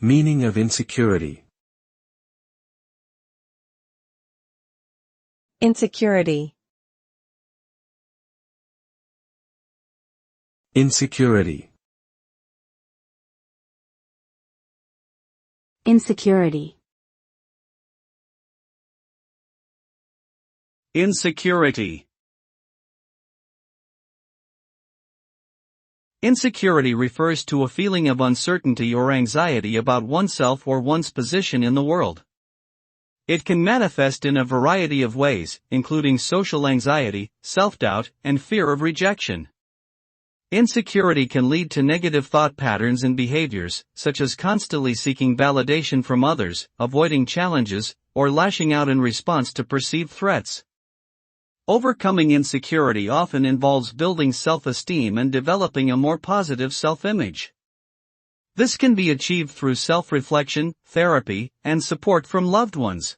Meaning of insecurity. Insecurity. Insecurity. Insecurity. Insecurity. Insecurity refers to a feeling of uncertainty or anxiety about oneself or one's position in the world. It can manifest in a variety of ways, including social anxiety, self-doubt, and fear of rejection. Insecurity can lead to negative thought patterns and behaviors, such as constantly seeking validation from others, avoiding challenges, or lashing out in response to perceived threats. Overcoming insecurity often involves building self-esteem and developing a more positive self-image. This can be achieved through self-reflection, therapy, and support from loved ones.